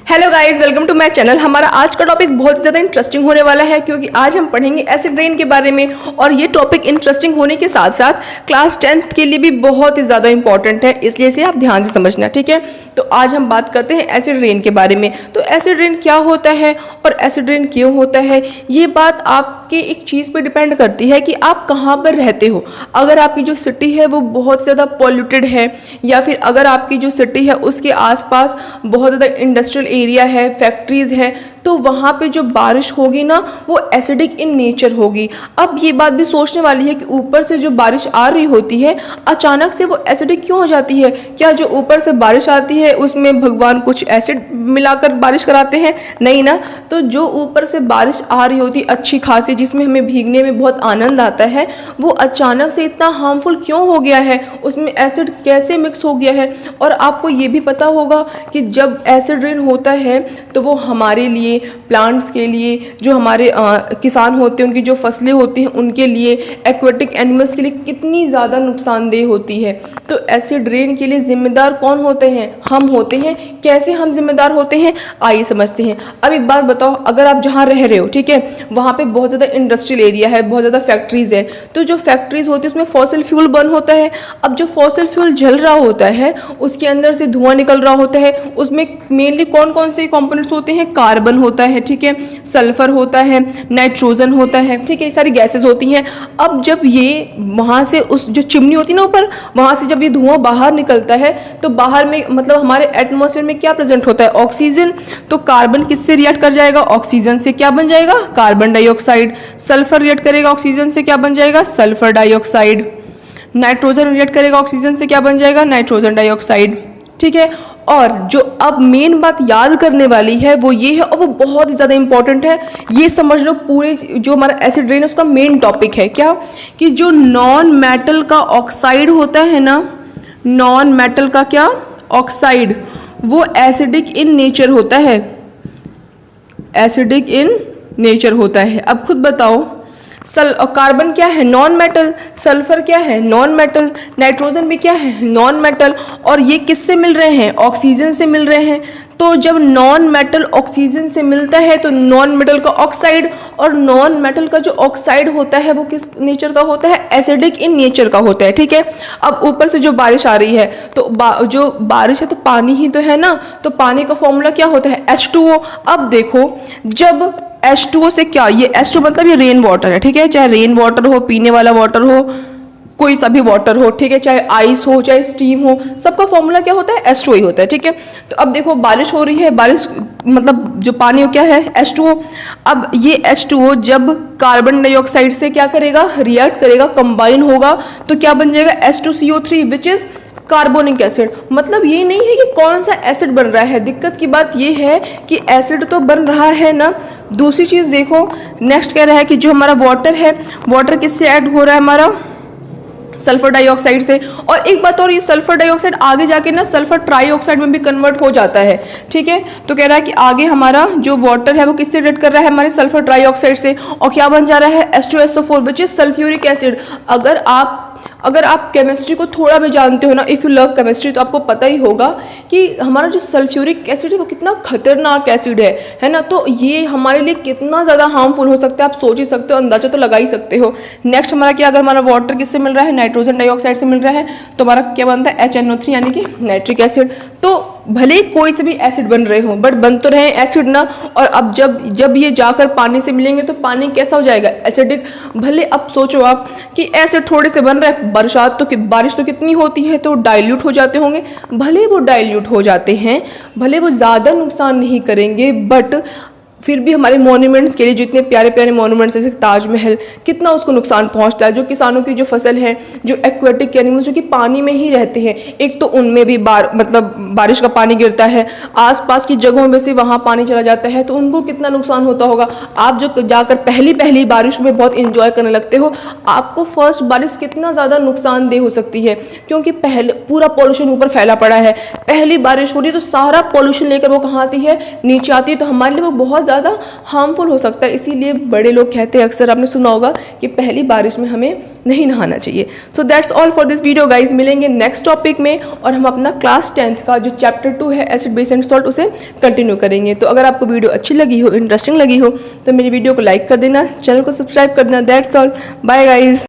Hello guys, welcome to my channel. हमारा आज का टॉपिक बहुत ज़्यादा इंटरेस्टिंग होने वाला है क्योंकि आज हम पढ़ेंगे एसिड रेन के बारे में। और ये टॉपिक इंटरेस्टिंग होने के साथ साथ क्लास 10th के लिए भी बहुत ही ज़्यादा इंपॉर्टेंट है, इसलिए इसे आप ध्यान से समझना, ठीक है। तो आज हम बात करते हैं एसिड रेन के बारे में। तो एसिड रेन क्या होता है और एसिड रेन क्यों होता है, ये बात आपके एक चीज़ पर डिपेंड करती है कि आप कहाँ पर रहते हो। अगर आपकी जो सिटी है वो बहुत ज़्यादा पॉल्यूटेड है, या फिर अगर आपकी जो सिटी है उसके आसपास बहुत ज़्यादा इंडस्ट्रियल एरिया है, फैक्ट्रीज है, तो वहाँ पे जो बारिश होगी ना वो एसिडिक इन नेचर होगी। अब ये बात भी सोचने वाली है कि ऊपर से जो बारिश आ रही होती है अचानक से वो एसिडिक क्यों हो जाती है। क्या जो ऊपर से बारिश आती है उसमें भगवान कुछ एसिड मिलाकर बारिश कराते हैं? नहीं ना। तो जो ऊपर से बारिश आ रही होती अच्छी खासी, जिसमें हमें भीगने में बहुत आनंद आता है, वो अचानक से इतना हार्मफुल क्यों हो गया है, उसमें एसिड कैसे मिक्स हो गया है। और आपको ये भी पता होगा कि जब एसिड रेन होता है तो वो हमारे लिए, प्लांट्स के लिए, जो हमारे किसान होते हैं उनकी जो फसलें होती हैं उनके लिए, एक्वेटिक एनिमल्स के लिए कितनी ज़्यादा नुकसानदेह होती है। तो एसिड रेन के लिए जिम्मेदार कौन होते हैं? हम होते हैं। कैसे हम जिम्मेदार होते हैं, आइए समझते हैं। अब एक बात बताओ, अगर आप जहाँ रह रहे हो, ठीक है, वहाँ पे बहुत ज़्यादा इंडस्ट्रियल एरिया है, बहुत ज़्यादा फैक्ट्रीज़ है, तो जो फैक्ट्रीज़ होती है उसमें फॉसिल फ्यूल बर्न होता है। अब जो फॉसिल फ्यूल जल रहा होता है उसके अंदर से धुआं निकल रहा होता है, उसमें मेनली कौन कौन से कंपोनेंट्स होते हैं? कार्बन होता है, ठीक है, सल्फर होता है, नाइट्रोजन होता है, ठीक है, ये सारी गैसेस होती हैं। अब जब ये वहाँ से उस जो चिमनी होती है ना ऊपर, वहाँ से जब ये धुआं बाहर निकलता है तो बाहर में मतलब हमारे एटमॉस्फेयर में क्या प्रेजेंट होता है? ऑक्सीजन। तो कार्बन किससे रिएक्ट कर जाएगा? ऑक्सीजन से। क्या बन जाएगा? Carbon dioxide. सल्फर रिएक्ट करेगा ऑक्सीजन से, क्या बन जाएगा? Sulphur dioxide. नाइट्रोजन रिएक्ट करेगा ऑक्सीजन से, क्या बन जाएगा? नाइट्रोजन डाइऑक्साइड, ठीक है। और जो अब मेन बात याद करने वाली है वो ये है, और वो बहुत ही ज़्यादा इंपॉर्टेंट है, ये समझ लो। पूरे जो हमारा एसिड रेन है उसका मेन टॉपिक है क्या, कि जो नॉन मेटल का ऑक्साइड होता है ना, नॉन मेटल का क्या ऑक्साइड, वो एसिडिक इन नेचर होता है, एसिडिक इन नेचर होता है। अब खुद बताओ, कार्बन क्या है? Non metal. सल्फर क्या है? Non metal. नाइट्रोजन भी क्या है? Non metal. और ये किससे मिल रहे हैं? ऑक्सीजन से मिल रहे हैं। तो जब नॉन मेटल ऑक्सीजन से मिलता है तो नॉन मेटल का ऑक्साइड, और नॉन मेटल का जो ऑक्साइड होता है वो किस नेचर का होता है? एसिडिक इन नेचर का होता है, ठीक है। अब ऊपर से जो बारिश आ रही है तो जो बारिश है तो पानी ही तो है ना, तो पानी का फॉर्मूला क्या होता है? H2O। अब देखो, जब H2O से क्या, ये H2 मतलब ये रेन वाटर है, ठीक है, चाहे रेन वाटर हो, पीने वाला वाटर हो, कोई सा भी वाटर हो, ठीक है, चाहे आइस हो, चाहे स्टीम हो, सबका फॉर्मूला क्या होता है? H2O ही होता है, ठीक है। तो अब देखो बारिश हो रही है, बारिश मतलब जो पानी हो क्या है? H2O। अब ये H2O जब कार्बन डाइऑक्साइड से क्या करेगा? रिएक्ट करेगा, कंबाइन होगा, तो क्या बन जाएगा? H2CO3 which is carbonic acid. मतलब ये नहीं है कि कौन सा एसिड बन रहा है, दिक्कत की बात ये है कि एसिड तो बन रहा है ना। दूसरी चीज़ देखो, नेक्स्ट कह रहा है कि जो हमारा वाटर है, वाटर किससे ऐड हो रहा है? हमारा सल्फर डाइऑक्साइड से। और एक बात और, ये सल्फर डाइऑक्साइड आगे जाके ना सल्फर ट्राइऑक्साइड में भी कन्वर्ट हो जाता है, ठीक है। तो कह रहा है कि आगे हमारा जो वाटर है वो किससे रिएक्ट कर रहा है? हमारे सल्फर ट्राइऑक्साइड से, और क्या बन जा रहा है? H2SO4 which is sulphuric acid. अगर आप केमिस्ट्री को थोड़ा भी जानते हो ना, इफ़ यू लव केमिस्ट्री, तो आपको पता ही होगा कि हमारा जो सल्फ्यूरिक एसिड है वो कितना खतरनाक एसिड है ना। तो ये हमारे लिए कितना ज़्यादा हार्मफुल हो सकता है, आप सोच ही सकते हो, अंदाजा तो लगा ही सकते हो। नेक्स्ट हमारा क्या, अगर हमारा वाटर किससे मिल रहा है? नाइट्रोजन डाइऑक्साइड से मिल रहा है, तो हमारा क्या बनता है? HNO3 यानी कि नाइट्रिक एसिड। तो भले कोई से भी एसिड बन रहे हो बट बन तो रहे एसिड ना। और अब जब ये जाकर पानी से मिलेंगे तो पानी कैसा हो जाएगा? एसिडिक। भले अब सोचो आप कि एसिड थोड़े से बन रहा है, बारिश तो कितनी होती है तो डाइल्यूट हो जाते होंगे। भले वो डाइल्यूट हो जाते हैं, भले वो ज़्यादा नुकसान नहीं करेंगे, बट फिर भी हमारे मॉन्यूमेंट्स के लिए, जितने प्यारे प्यारे मॉन्यूमेंट्स जैसे ताजमहल, कितना उसको नुकसान पहुंचता है। जो किसानों की जो फसल है, जो एक्वेटिक एनिमल्स जो कि पानी में ही रहते हैं, एक तो उनमें भी मतलब बारिश का पानी गिरता है, आसपास की जगहों में से वहाँ पानी चला जाता है, तो उनको कितना नुकसान होता होगा। आप जो जाकर पहली बारिश में बहुत इंजॉय करने लगते हो, आपको फर्स्ट बारिश कितना ज़्यादा नुकसानदेह हो सकती है, क्योंकि पहले पूरा पॉल्यूशन ऊपर फैला पड़ा है। पहली बारिश हो रही है तो सारा पॉल्यूशन लेकर वो कहाँ आती है, नीचे आती है, तो हमारे लिए वो बहुत ज़्यादा हार्मफुल हो सकता है। इसीलिए बड़े लोग कहते हैं, अक्सर आपने सुना होगा कि पहली बारिश में हमें नहीं नहाना चाहिए। So that's all for this video guys. मिलेंगे नेक्स्ट टॉपिक में और हम अपना क्लास 10th का जो चैप्टर 2 है एसिड बेस एंड सॉल्ट उसे कंटिन्यू करेंगे। तो अगर आपको वीडियो अच्छी लगी हो, इंटरेस्टिंग लगी हो, तो मेरी वीडियो को लाइक कर देना, चैनल को सब्सक्राइब कर देना। That's all, bye guys.